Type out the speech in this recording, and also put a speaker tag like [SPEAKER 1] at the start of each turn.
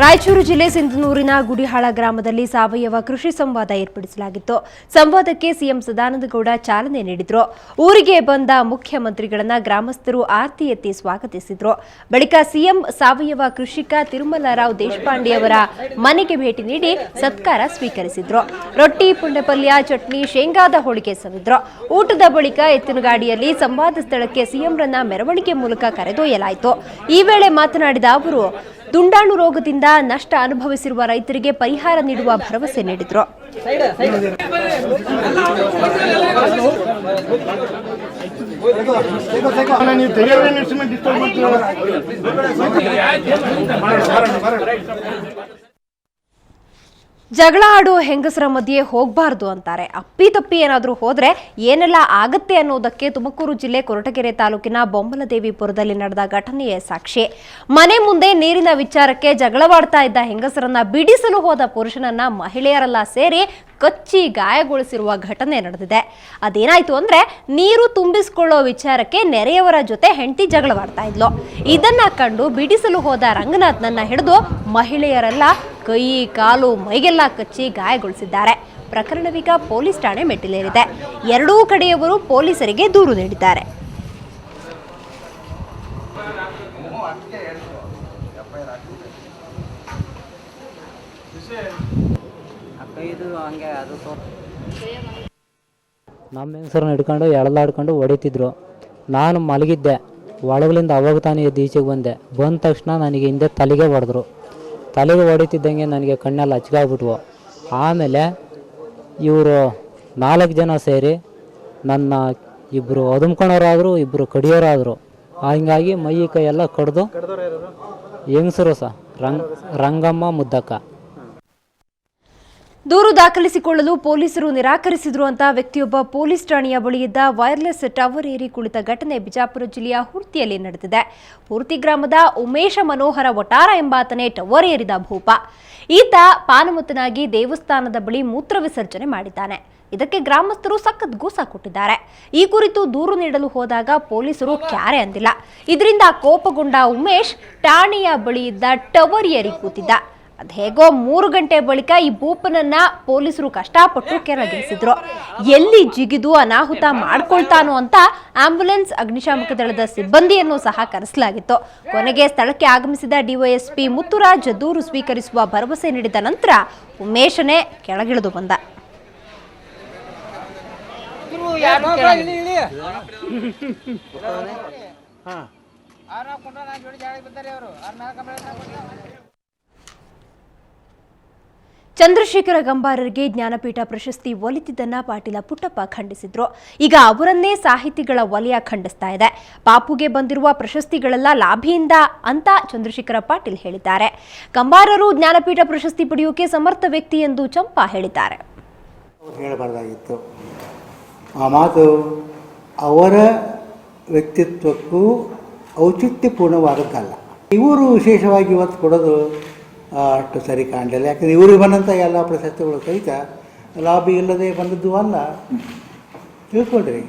[SPEAKER 1] ರಾಯಚೂರು ಜಿಲ್ಲೆ ಸಿಂಧನೂರಿನ ಗುಡಿಹಾಳ ಗ್ರಾಮದಲ್ಲಿ ಸಾವಯವ ಕೃಷಿ ಸಂವಾದ ಏರ್ಪಡಿಸಲಾಗಿತ್ತು. ಸಂವಾದಕ್ಕೆ ಸಿಎಂ ಸದಾನಂದಗೌಡ ಚಾಲನೆ ನೀಡಿದ್ರು. ಊರಿಗೆ ಬಂದ ಮುಖ್ಯಮಂತ್ರಿಗಳನ್ನ ಗ್ರಾಮಸ್ಥರು ಆರತಿ ಎತ್ತಿ ಸ್ವಾಗತಿಸಿದ್ರು. ಬಳಿಕ ಸಿಎಂ ಸಾವಯವ ಕೃಷಿಕ ತಿರುಮಲರಾವ್ ದೇಶಪಾಂಡೆ ಅವರ ಮನೆಗೆ ಭೇಟಿ ನೀಡಿ ಸತ್ಕಾರ ಸ್ವೀಕರಿಸಿದ್ರು. ರೊಟ್ಟಿ, ಪುಂಡೆಪಲ್ಯ, ಚಟ್ನಿ, ಶೇಂಗಾದ ಹೋಳಿಗೆ ಸವಿದ್ರು. ಊಟದ ಬಳಿಕ ಎತ್ತಿನ ಗಾಡಿಯಲ್ಲಿ ಸಂವಾದ ಸ್ಥಳಕ್ಕೆ ಸಿಎಂರನ್ನ ಮೆರವಣಿಗೆ ಮೂಲಕ ಕರೆದೊಯ್ಯಲಾಯಿತು. ಈ ವೇಳೆ ಮಾತನಾಡಿದ ಅವರು ದುಂಡಾಣು ರೋಗದಿಂದ ನಷ್ಟ ಅನುಭವಿಸಿರುವ ರೈತರಿಗೆ ಪರಿಹಾರ ನೀಡುವ ಭರವಸೆ ನೀಡಿದರು. ಜಗಳ ಆಡೋ ಹೆಂಗಸರ ಮಧ್ಯೆ ಹೋಗಬಾರ್ದು ಅಂತಾರೆ. ಅಪ್ಪಿತಪ್ಪಿ ಏನಾದರೂ ಹೋದ್ರೆ ಏನೆಲ್ಲ ಆಗತ್ತೆ ಅನ್ನೋದಕ್ಕೆ ತುಮಕೂರು ಜಿಲ್ಲೆ ಕೊರಟಗೆರೆ ತಾಲೂಕಿನ ಬೊಮ್ಮಲದೇವಿಪುರದಲ್ಲಿ ನಡೆದ ಘಟನೆಯೇ ಸಾಕ್ಷಿ. ಮನೆ ಮುಂದೆ ನೀರಿನ ವಿಚಾರಕ್ಕೆ ಜಗಳವಾಡ್ತಾ ಇದ್ದ ಹೆಂಗಸರನ್ನ ಬಿಡಿಸಲು ಹೋದ ಪುರುಷನನ್ನ ಮಹಿಳೆಯರೆಲ್ಲ ಸೇರಿ ಕಚ್ಚಿ ಗಾಯಗೊಳಿಸಿರುವ ಘಟನೆ ನಡೆದಿದೆ. ಅದೇನಾಯ್ತು ಅಂದ್ರೆ ನೀರು ತುಂಬಿಸಿಕೊಳ್ಳೋ ವಿಚಾರಕ್ಕೆ ನೆರೆಯವರ ಜೊತೆ ಹೆಂಡತಿ ಜಗಳವಾಡ್ತಾ ಇದ್ಲು. ಇದನ್ನ ಕಂಡು ಬಿಡಿಸಲು ಹೋದ ರಂಗನಾಥ್ನನ್ನ ಹಿಡಿದು ಮಹಿಳೆಯರೆಲ್ಲ ಕೈ, ಕಾಲು, ಮೈಗೆಲ್ಲ ಕಚ್ಚಿ ಗಾಯಗೊಳಿಸಿದ್ದಾರೆ. ಪ್ರಕರಣವೀಗ ಪೊಲೀಸ್ ಠಾಣೆ ಮೆಟ್ಟಿಲೇರಿದೆ. ಎರಡೂ ಕಡೆಯವರು ಪೊಲೀಸರಿಗೆ ದೂರು ನೀಡಿದ್ದಾರೆ.
[SPEAKER 2] ನಮ್ಮ ಹೆಂಗಸರನ್ನ ಹಿಡ್ಕೊಂಡು ಎಳೆದಾಡ್ಕೊಂಡು ಹೊಡಿತಿದ್ರು. ನಾನು ಮಲಗಿದ್ದೆ. ಒಳಗಲಿಂದ ಅವಾಗ ತಾನೇ ಎದ್ದು ಈಚೆಗೆ ಬಂದ ತಕ್ಷಣ ನನಗೆ ಹಿಂದೆ ತಲೆಗೆ ಹೊಡೆದ್ರು. ತಲೆಗೆ ಹೊಡಿತಿದ್ದಂಗೆ ನನಗೆ ಕಣ್ಣೆಲ್ಲ ಹಚ್ಕಾಗ್ಬಿಟ್ವು. ಆಮೇಲೆ ಇವರು 4 ಜನ ಸೇರಿ ನನ್ನ ಇಬ್ಬರು ಒದುಮ್ಕೊಳೋರಾದರು, ಇಬ್ಬರು ಕಡಿಯೋರಾದರು. ಹಂಗಾಗಿ ಮೈ ಕೈ ಎಲ್ಲ ಕಡ್ದು ಹೆಂಗಸರು ರಂಗಮ್ಮ, ಮುದ್ದಕ್ಕ.
[SPEAKER 1] ದೂರು ದಾಖಲಿಸಿಕೊಳ್ಳಲು ಪೊಲೀಸರು ನಿರಾಕರಿಸಿದ್ರು ಅಂತ ವ್ಯಕ್ತಿಯೊಬ್ಬ ಪೊಲೀಸ್ ಠಾಣೆಯ ಬಳಿಯಿದ್ದ ವೈರ್ಲೆಸ್ ಟವರ್ ಏರಿ ಕುಳಿತ ಘಟನೆ ಬಿಜಾಪುರ ಜಿಲ್ಲೆಯ ಹುರ್ತಿಯಲ್ಲಿ ನಡೆದಿದೆ. ಹುರ್ತಿ ಗ್ರಾಮದ ಉಮೇಶ ಮನೋಹರ ವಟಾರ ಎಂಬಾತನೇ ಟವರ್ ಏರಿದ ಭೂಪ. ಈತ ಪಾನಮತ್ತನಾಗಿ ದೇವಸ್ಥಾನದ ಬಳಿ ಮೂತ್ರ ವಿಸರ್ಜನೆ ಮಾಡಿದ್ದಾನೆ. ಇದಕ್ಕೆ ಗ್ರಾಮಸ್ಥರು ಸಖತ್ ಗೂಸ ಕೊಟ್ಟಿದ್ದಾರೆ. ಈ ಕುರಿತು ದೂರು ನೀಡಲು ಹೋದಾಗ ಪೊಲೀಸರು ಕ್ಯಾರೆ ಅಂದಿಲ್ಲ. ಇದರಿಂದ ಕೋಪಗೊಂಡ ಉಮೇಶ್ ಠಾಣೆಯ ಬಳಿಯಿದ್ದ ಟವರ್ ಏರಿ ಕೂತಿದ್ದ. ಅದೇಗೋ 3 ಗಂಟೆ ಬಳಿಕ ಈ ಭೂಪನನ್ನ ಪೊಲೀಸರು ಕಷ್ಟಪಟ್ಟು ಕೆಳಗಿಳಿಸಿದ್ರು. ಎಲ್ಲಿ ಜಿಗಿದು ಅನಾಹುತ ಮಾಡ್ಕೊಳ್ತಾನೋ ಅಂತ ಆಂಬ್ಯುಲೆನ್ಸ್, ಅಗ್ನಿಶಾಮಕ ದಳದ ಸಿಬ್ಬಂದಿಯನ್ನು ಸಹ ಕರೆಸಲಾಗಿತ್ತು. ಕೊನೆಗೆ ಸ್ಥಳಕ್ಕೆ ಆಗಮಿಸಿದ ಡಿವೈಎಸ್ಪಿ ಮುತ್ತುರಾಜ್ ದೂರು ಸ್ವೀಕರಿಸುವ ಭರವಸೆ ನೀಡಿದ ನಂತರ ಉಮೇಶನೇ ಕೆಳಗಿಳಿದು ಬಂದ. ಚಂದ್ರಶೇಖರ ಗಂಭಾರರಿಗೆ ಜ್ಞಾನಪೀಠ ಪ್ರಶಸ್ತಿ ಒಲಿತಿದ್ದನ್ನ ಪಾಟೀಲ ಪುಟ್ಟಪ್ಪ ಖಂಡಿಸಿದ್ರು. ಈಗ ಅವರನ್ನೇ ಸಾಹಿತಿಗಳ ವಲಯ ಖಂಡಿಸ್ತಾ ಇದೆ. ಬಾಪುಗೆ ಬಂದಿರುವ ಪ್ರಶಸ್ತಿಗಳೆಲ್ಲ ಲಾಭಿಯಿಂದ ಅಂತ ಚಂದ್ರಶೇಖರ ಪಾಟೀಲ್ ಹೇಳಿದ್ದಾರೆ. ಗಂಭಾರರು ಜ್ಞಾನಪೀಠ ಪ್ರಶಸ್ತಿ ಪಡೆಯೋಕೆ ಸಮರ್ಥ ವ್ಯಕ್ತಿ ಎಂದು ಚಂಪಾ ಹೇಳಿದ್ದಾರೆ.
[SPEAKER 3] ಹೇಳಬಾರ್ದಾಗಿತ್ತು ಆ ಮಾತು. ಅವರ ವ್ಯಕ್ತಿತ್ವಕ್ಕೂ ಔಚಿತ್ಯಪೂರ್ಣವಾದದ್ದಲ್ಲ. ಇವರು ವಿಶೇಷವಾಗಿ ಇವತ್ತು ಕೊಡೋದು ಅಷ್ಟು ಸರಿ ಕಾಣಲಿಲ್ಲ. ಯಾಕಂದರೆ ಇವರಿಗೆ ಬಂದಂಥ ಎಲ್ಲ ಪ್ರಶಸ್ತಿಗಳು ಸಹಿತ ಲಾಭಿ ಇಲ್ಲದೆ ಬಂದದ್ದು ಅಲ್ಲ, ತಿಳ್ಕೊಳ್ರಿ.